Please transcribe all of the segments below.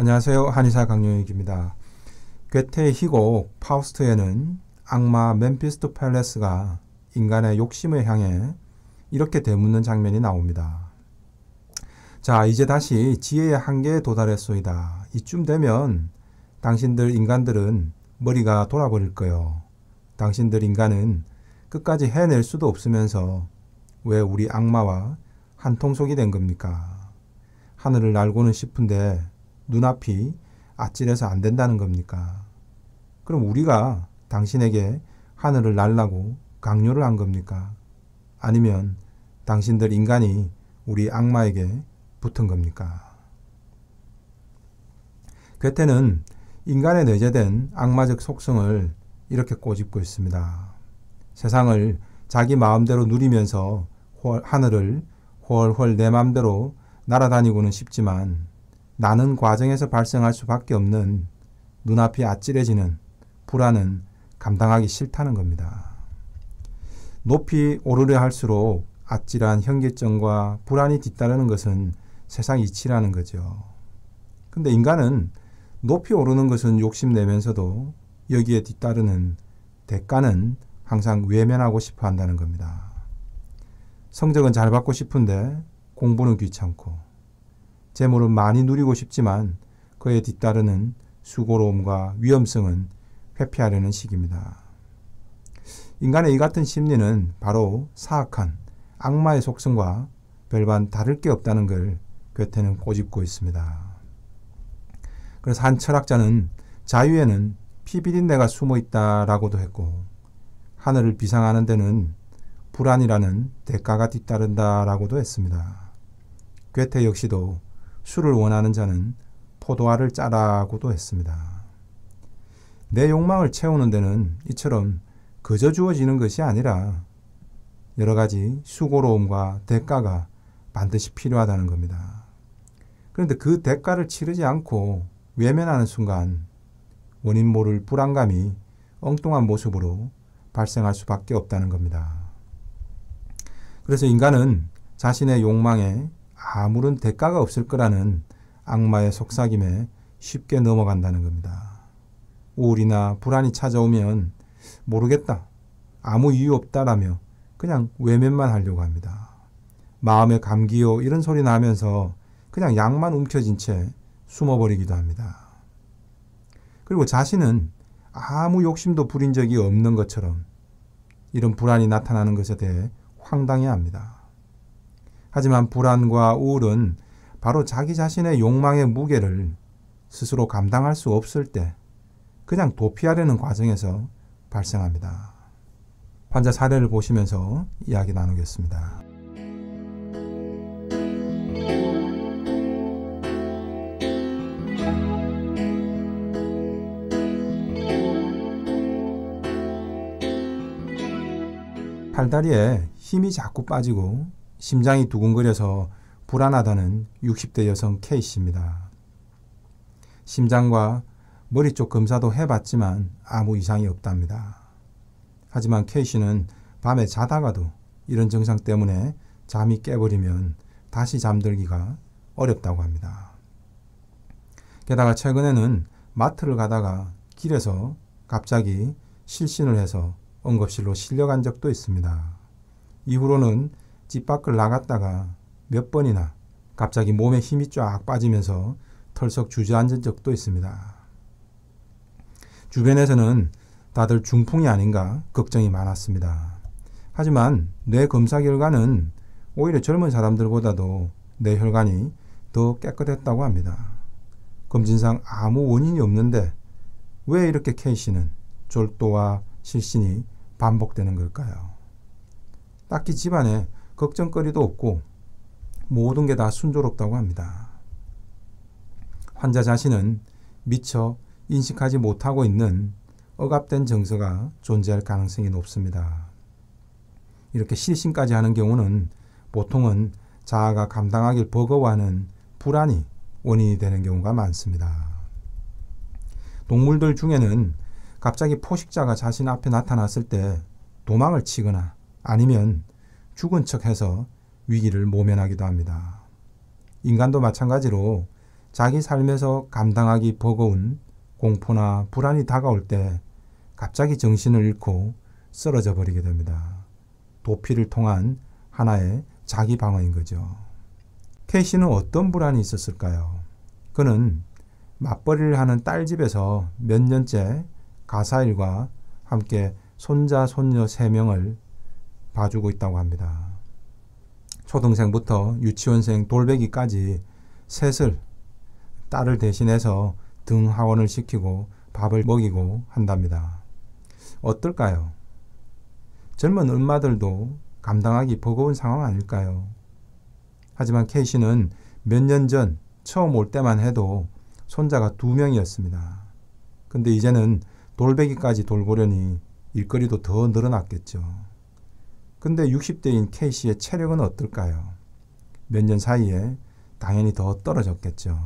안녕하세요. 한의사 강용익입니다. 괴테의 희곡 파우스트에는 악마 멤피스토펠레스가 인간의 욕심을 향해 이렇게 되묻는 장면이 나옵니다. 자, 이제 다시 지혜의 한계에 도달했소이다. 이쯤 되면 당신들 인간들은 머리가 돌아버릴 거요. 당신들 인간은 끝까지 해낼 수도 없으면서 왜 우리 악마와 한통속이 된 겁니까? 하늘을 날고는 싶은데 눈앞이 아찔해서 안 된다는 겁니까? 그럼 우리가 당신에게 하늘을 날라고 강요를 한 겁니까? 아니면 당신들 인간이 우리 악마에게 붙은 겁니까? 괴테는 인간에 내재된 악마적 속성을 이렇게 꼬집고 있습니다. 세상을 자기 마음대로 누리면서 하늘을 훨훨 내 마음대로 날아다니고는 싶지만 나는 과정에서 발생할 수밖에 없는 눈앞이 아찔해지는 불안은 감당하기 싫다는 겁니다. 높이 오르려 할수록 아찔한 현기증과 불안이 뒤따르는 것은 세상 이치라는 거죠. 근데 인간은 높이 오르는 것은 욕심내면서도 여기에 뒤따르는 대가는 항상 외면하고 싶어 한다는 겁니다. 성적은 잘 받고 싶은데 공부는 귀찮고 재물은 많이 누리고 싶지만 그에 뒤따르는 수고로움과 위험성은 회피하려는 식입니다. 인간의 이 같은 심리는 바로 사악한 악마의 속성과 별반 다를 게 없다는 걸 괴테는 꼬집고 있습니다. 그래서 한 철학자는 자유에는 피비린내가 숨어 있다라고도 했고 하늘을 비상하는 데는 불안이라는 대가가 뒤따른다라고도 했습니다. 괴테 역시도 술을 원하는 자는 포도알을 짜라고도 했습니다. 내 욕망을 채우는 데는 이처럼 그저 주어지는 것이 아니라 여러 가지 수고로움과 대가가 반드시 필요하다는 겁니다. 그런데 그 대가를 치르지 않고 외면하는 순간 원인 모를 불안감이 엉뚱한 모습으로 발생할 수밖에 없다는 겁니다. 그래서 인간은 자신의 욕망에 아무런 대가가 없을 거라는 악마의 속삭임에 쉽게 넘어간다는 겁니다. 우울이나 불안이 찾아오면 모르겠다, 아무 이유 없다라며 그냥 외면만 하려고 합니다. 마음에 감기요 이런 소리나 하면서 그냥 약만 움켜쥔 채 숨어버리기도 합니다. 그리고 자신은 아무 욕심도 부린 적이 없는 것처럼 이런 불안이 나타나는 것에 대해 황당해합니다. 하지만 불안과 우울은 바로 자기 자신의 욕망의 무게를 스스로 감당할 수 없을 때 그냥 도피하려는 과정에서 발생합니다. 환자 사례를 보시면서 이야기 나누겠습니다. 팔다리에 힘이 자꾸 빠지고 심장이 두근거려서 불안하다는 60대 여성 K씨입니다. 심장과 머리 쪽 검사도 해봤지만 아무 이상이 없답니다. 하지만 K씨는 밤에 자다가도 이런 증상 때문에 잠이 깨버리면 다시 잠들기가 어렵다고 합니다. 게다가 최근에는 마트를 가다가 길에서 갑자기 실신을 해서 응급실로 실려간 적도 있습니다. 이후로는 집 밖을 나갔다가 몇 번이나 갑자기 몸에 힘이 쫙 빠지면서 털썩 주저앉은 적도 있습니다. 주변에서는 다들 중풍이 아닌가 걱정이 많았습니다. 하지만 뇌 검사 결과는 오히려 젊은 사람들보다도 뇌 혈관이 더 깨끗했다고 합니다. 검진상 아무 원인이 없는데 왜 이렇게 K씨는 졸도와 실신이 반복되는 걸까요? 딱히 집안에 걱정거리도 없고 모든 게 다 순조롭다고 합니다. 환자 자신은 미처 인식하지 못하고 있는 억압된 정서가 존재할 가능성이 높습니다. 이렇게 실신까지 하는 경우는 보통은 자아가 감당하길 버거워하는 불안이 원인이 되는 경우가 많습니다. 동물들 중에는 갑자기 포식자가 자신 앞에 나타났을 때 도망을 치거나 아니면 죽은 척해서 위기를 모면하기도 합니다. 인간도 마찬가지로 자기 삶에서 감당하기 버거운 공포나 불안이 다가올 때 갑자기 정신을 잃고 쓰러져 버리게 됩니다. 도피를 통한 하나의 자기 방어인 거죠. K씨는 어떤 불안이 있었을까요? 그는 맞벌이를 하는 딸 집에서 몇 년째 가사일과 함께 손자, 손녀 3명을 봐주고 있다고 합니다. 초등생부터 유치원생 돌배기까지 셋을 딸을 대신해서 등하원을 시키고 밥을 먹이고 한답니다. 어떨까요? 젊은 엄마들도 감당하기 버거운 상황 아닐까요? 하지만 K씨는 몇 년 전 처음 올 때만 해도 손자가 2명이었습니다. 근데 이제는 돌배기까지 돌보려니 일거리도 더 늘어났겠죠. 근데 60대인 K씨의 체력은 어떨까요? 몇 년 사이에 당연히 더 떨어졌겠죠.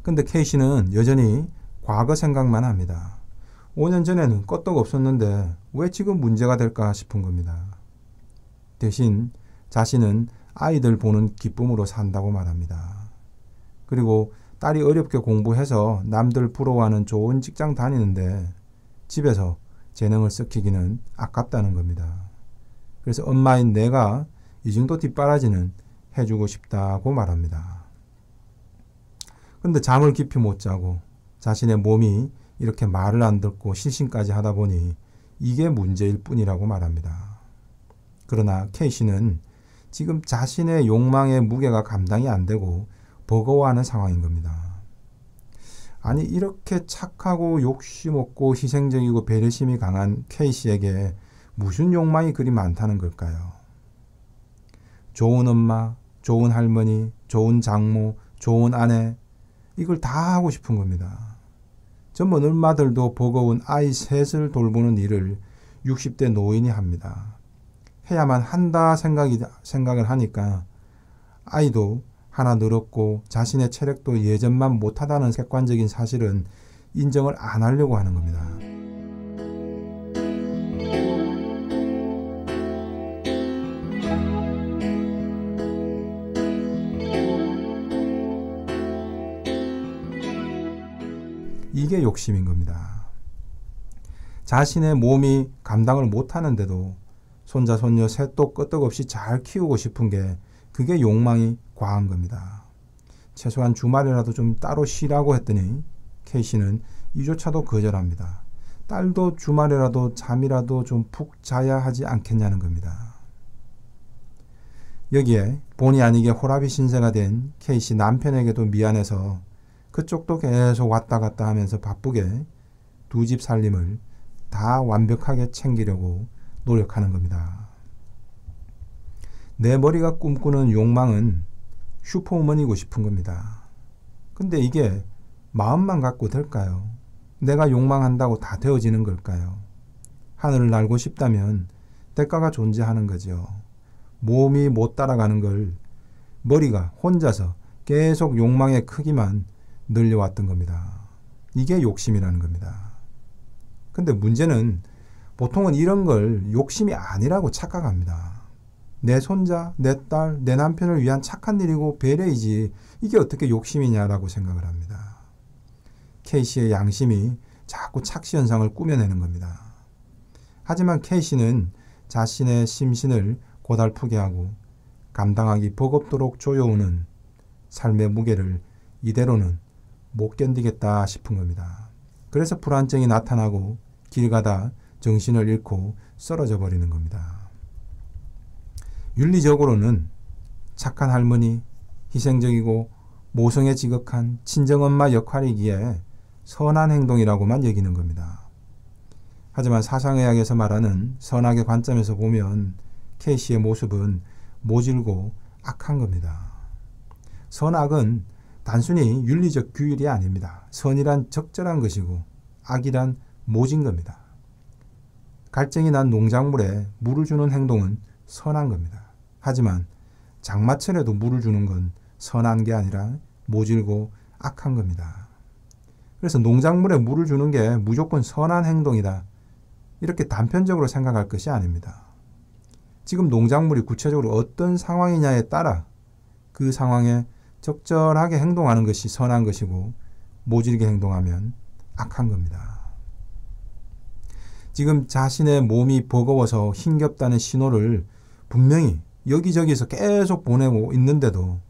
근데 K씨는 여전히 과거 생각만 합니다. 5년 전에는 껐떡 없었는데 왜 지금 문제가 될까 싶은 겁니다. 대신 자신은 아이들 보는 기쁨으로 산다고 말합니다. 그리고 딸이 어렵게 공부해서 남들 부러워하는 좋은 직장 다니는데 집에서 재능을 썩히기는 아깝다는 겁니다. 그래서 엄마인 내가 이 정도 뒷바라지는 해주고 싶다고 말합니다. 근데 잠을 깊이 못 자고 자신의 몸이 이렇게 말을 안 듣고 실신까지 하다 보니 이게 문제일 뿐이라고 말합니다. 그러나 K씨는 지금 자신의 욕망의 무게가 감당이 안 되고 버거워하는 상황인 겁니다. 아니 이렇게 착하고 욕심 없고 희생적이고 배려심이 강한 K씨에게 무슨 욕망이 그리 많다는 걸까요? 좋은 엄마, 좋은 할머니, 좋은 장모, 좋은 아내 이걸 다 하고 싶은 겁니다. 전문 엄마들도 버거운 아이 셋을 돌보는 일을 60대 노인이 합니다. 해야만 한다 생각을 하니까 아이도 하나 늘었고 자신의 체력도 예전만 못하다는 객관적인 사실은 인정을 안 하려고 하는 겁니다. 이게 욕심인 겁니다. 자신의 몸이 감당을 못하는데도 손자, 손녀 셋도 끄떡없이 잘 키우고 싶은 게 그게 욕망이 과한 겁니다. 최소한 주말이라도 좀 따로 쉬라고 했더니 K씨는 이조차도 거절합니다. 딸도 주말이라도 잠이라도 좀 푹 자야 하지 않겠냐는 겁니다. 여기에 본의 아니게 호라비 신세가 된 K씨 남편에게도 미안해서 그쪽도 계속 왔다 갔다 하면서 바쁘게 두 집 살림을 다 완벽하게 챙기려고 노력하는 겁니다. 내 머리가 꿈꾸는 욕망은 슈퍼우먼이고 싶은 겁니다. 근데 이게 마음만 갖고 될까요? 내가 욕망한다고 다 되어지는 걸까요? 하늘을 날고 싶다면 대가가 존재하는 거죠. 몸이 못 따라가는 걸 머리가 혼자서 계속 욕망의 크기만 늘려왔던 겁니다. 이게 욕심이라는 겁니다. 근데 문제는 보통은 이런 걸 욕심이 아니라고 착각합니다. 내 손자, 내 딸, 내 남편을 위한 착한 일이고 배려이지 이게 어떻게 욕심이냐라고 생각을 합니다. K씨의 양심이 자꾸 착시 현상을 꾸며내는 겁니다. 하지만 K씨는 자신의 심신을 고달프게 하고 감당하기 버겁도록 조여오는 삶의 무게를 이대로는 못 견디겠다 싶은 겁니다. 그래서 불안증이 나타나고 길 가다 정신을 잃고 쓰러져 버리는 겁니다. 윤리적으로는 착한 할머니, 희생적이고 모성에 지극한 친정엄마 역할이기에 선한 행동이라고만 여기는 겁니다. 하지만 사상의학에서 말하는 선악의 관점에서 보면 K씨의 모습은 모질고 악한 겁니다. 선악은 단순히 윤리적 규율이 아닙니다. 선이란 적절한 것이고 악이란 모진 겁니다. 갈증이 난 농작물에 물을 주는 행동은 선한 겁니다. 하지만 장마철에도 물을 주는 건 선한 게 아니라 모질고 악한 겁니다. 그래서 농작물에 물을 주는 게 무조건 선한 행동이다. 이렇게 단편적으로 생각할 것이 아닙니다. 지금 농작물이 구체적으로 어떤 상황이냐에 따라 그 상황에 적절하게 행동하는 것이 선한 것이고 모질게 행동하면 악한 겁니다. 지금 자신의 몸이 버거워서 힘겹다는 신호를 분명히 여기저기서 계속 보내고 있는데도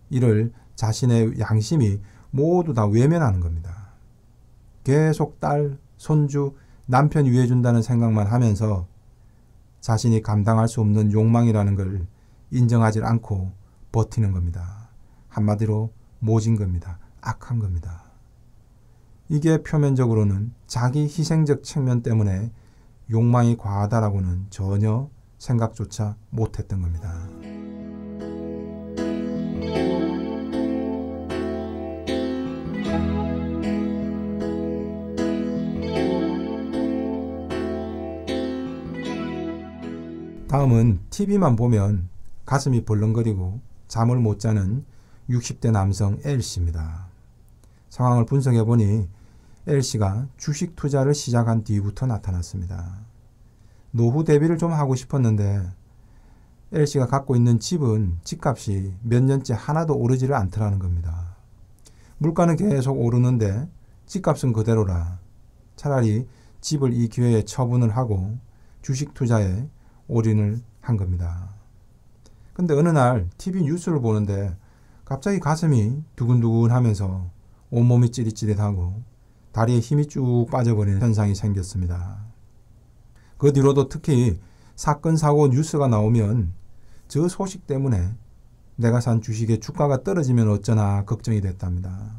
이를 자신의 양심이 모두 다 외면하는 겁니다. 계속 딸, 손주, 남편 위해준다는 생각만 하면서 자신이 감당할 수 없는 욕망이라는 걸 인정하지 않고 버티는 겁니다. 한마디로 모진 겁니다. 악한 겁니다. 이게 표면적으로는 자기 희생적 측면 때문에 욕망이 과하다라고는 전혀 생각조차 못했던 겁니다. 다음은 TV만 보면 가슴이 벌렁거리고 잠을 못 자는 60대 남성 L씨입니다. 상황을 분석해보니 L씨가 주식 투자를 시작한 뒤부터 나타났습니다. 노후 대비를 좀 하고 싶었는데 L씨가 갖고 있는 집은 집값이 몇 년째 하나도 오르지를 않더라는 겁니다. 물가는 계속 오르는데 집값은 그대로라. 차라리 집을 이 기회에 처분을 하고 주식 투자에 올인을 한 겁니다. 근데 어느 날 TV 뉴스를 보는데 갑자기 가슴이 두근두근 하면서 온몸이 찌릿찌릿하고 다리에 힘이 쭉 빠져버리는 현상이 생겼습니다. 그 뒤로도 특히 사건, 사고, 뉴스가 나오면 저 소식 때문에 내가 산 주식의 주가가 떨어지면 어쩌나 걱정이 됐답니다.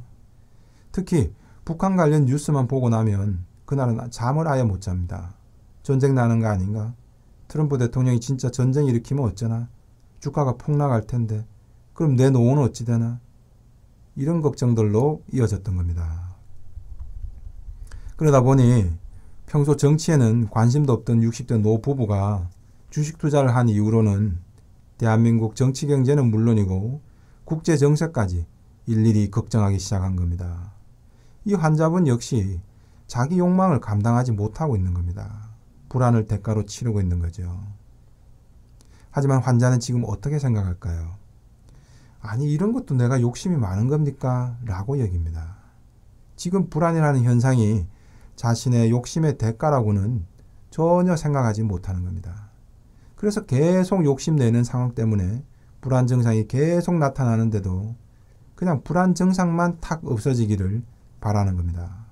특히 북한 관련 뉴스만 보고 나면 그날은 잠을 아예 못 잡니다. 전쟁 나는 거 아닌가? 트럼프 대통령이 진짜 전쟁 일으키면 어쩌나? 주가가 폭락할 텐데 그럼 내 노후는 어찌 되나? 이런 걱정들로 이어졌던 겁니다. 그러다 보니 평소 정치에는 관심도 없던 60대 노부부가 주식 투자를 한 이후로는 대한민국 정치 경제는 물론이고 국제 정세까지 일일이 걱정하기 시작한 겁니다. 이 환자분 역시 자기 욕망을 감당하지 못하고 있는 겁니다. 불안을 대가로 치르고 있는 거죠. 하지만 환자는 지금 어떻게 생각할까요? 아니 이런 것도 내가 욕심이 많은 겁니까? 라고 여깁니다. 지금 불안이라는 현상이 자신의 욕심의 대가라고는 전혀 생각하지 못하는 겁니다. 그래서 계속 욕심내는 상황 때문에 불안 증상이 계속 나타나는데도 그냥 불안 증상만 탁 없어지기를 바라는 겁니다.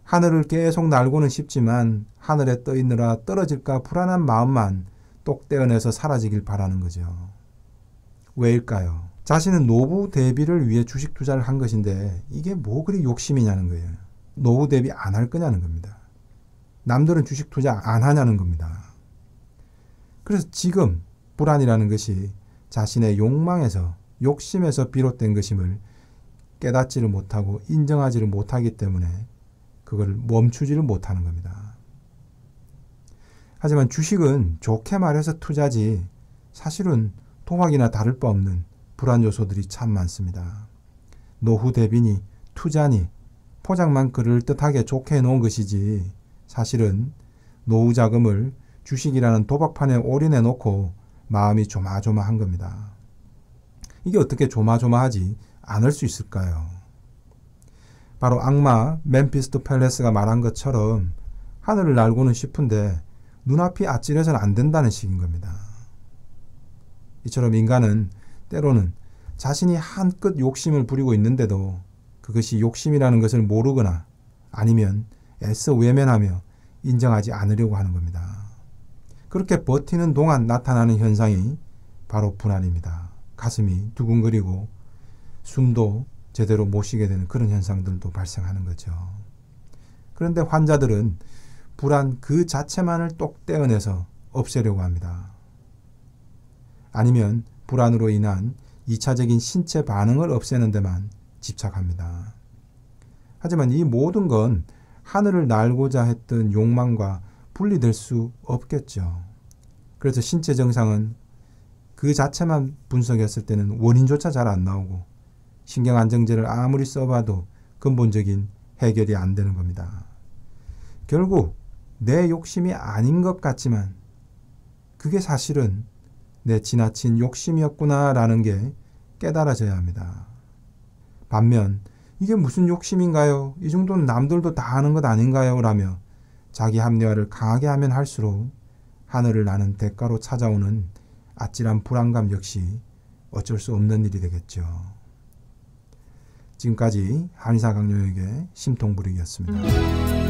하늘을 계속 날고는 싶지만 하늘에 떠 있느라 떨어질까 불안한 마음만 똑 떼어내서 사라지길 바라는 거죠. 왜일까요? 자신은 노후 대비를 위해 주식 투자를 한 것인데 이게 뭐 그리 욕심이냐는 거예요. 노후 대비 안 할 거냐는 겁니다. 남들은 주식 투자 안 하냐는 겁니다. 그래서 지금 불안이라는 것이 자신의 욕망에서 욕심에서 비롯된 것임을 깨닫지를 못하고 인정하지를 못하기 때문에 그걸 멈추지를 못하는 겁니다. 하지만 주식은 좋게 말해서 투자지 사실은 도박이나 다를 바 없는 불안 요소들이 참 많습니다. 노후 대비니 투자니 포장만 그럴듯하게 좋게 해놓은 것이지 사실은 노후 자금을 주식이라는 도박판에 올인해 놓고 마음이 조마조마한 겁니다. 이게 어떻게 조마조마하지 않을 수 있을까요? 바로 악마 멤피스토 펠레스가 말한 것처럼 하늘을 날고는 싶은데 눈앞이 아찔해서는 안 된다는 식인 겁니다. 이처럼 인간은 때로는 자신이 한껏 욕심을 부리고 있는데도 그것이 욕심이라는 것을 모르거나 아니면 애써 외면하며 인정하지 않으려고 하는 겁니다. 그렇게 버티는 동안 나타나는 현상이 바로 불안입니다. 가슴이 두근거리고 숨도 제대로 못 쉬게 되는 그런 현상들도 발생하는 거죠. 그런데 환자들은 불안 그 자체만을 똑 떼어내서 없애려고 합니다. 아니면 불안으로 인한 2차적인 신체 반응을 없애는 데만 집착합니다. 하지만 이 모든 건 하늘을 날고자 했던 욕망과 분리될 수 없겠죠. 그래서 신체 증상은 그 자체만 분석했을 때는 원인조차 잘 안 나오고 신경안정제를 아무리 써봐도 근본적인 해결이 안 되는 겁니다. 결국 내 욕심이 아닌 것 같지만 그게 사실은 내 지나친 욕심이었구나라는 게 깨달아져야 합니다. 반면 이게 무슨 욕심인가요? 이 정도는 남들도 다 하는 것 아닌가요? 라며 자기 합리화를 강하게 하면 할수록 하늘을 나는 대가로 찾아오는 아찔한 불안감 역시 어쩔 수 없는 일이 되겠죠. 지금까지 한의사 강용혁의 심통부력이었습니다.